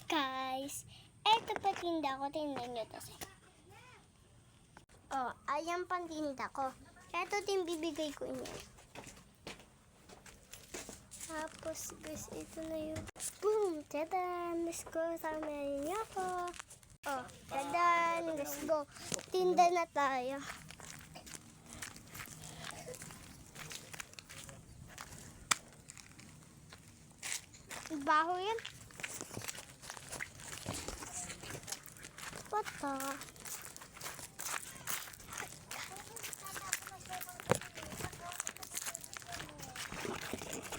Guys, eto pa tinda ko. Tingnan nyo to. Oh, ayan pang tinda ko. Eto din bibigay ko niya. Tapos guys, ito na yung boom! Tadan! Let's go! Samahan niyo ako. Oh, tadan! Let's go! Tinda na tayo. Baho yan. What the?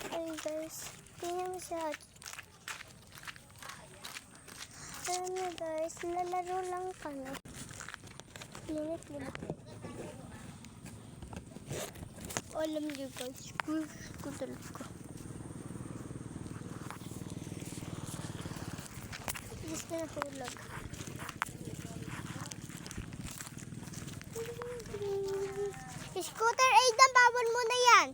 Ay guys, tingnan mo siya. Alam mo guys, lalaro lang kami. Linit diba? Alam niyo guys, kudal ko. Just na nahulog. Scooter Aidan, bawal mo na yan.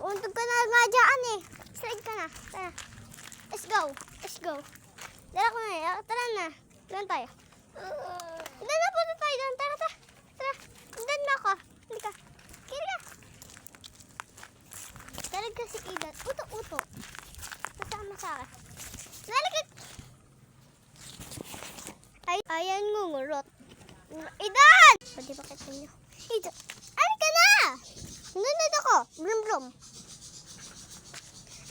Untog ka na nga dyan eh. Slide ka na. Tara. Let's go. Let's go. Dala ko na. Tara na. Doon tayo. Doon na punta tayo doon. Tara, tara. Tara. Doon na ako. Hindi ka. Kiri ka. Talaga si Aidan. Uto-uto. Kasama sa akin. Talaga. Ay, ayan ngungurot. Aidan! Pwede ba kita niyo? Aidan. Ay ka na! Nandun ako. Blum blum.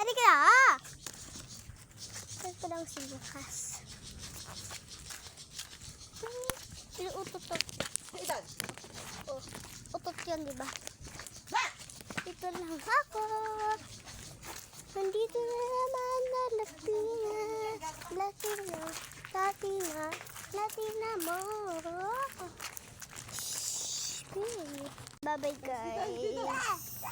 Ay ka na! Saan ko lang si Lucas? Yung utot to. Aidan! Oh, utot yun, diba? Ito lang ako. Nandito na naman na Latina mo. Shhh, bye-bye guys.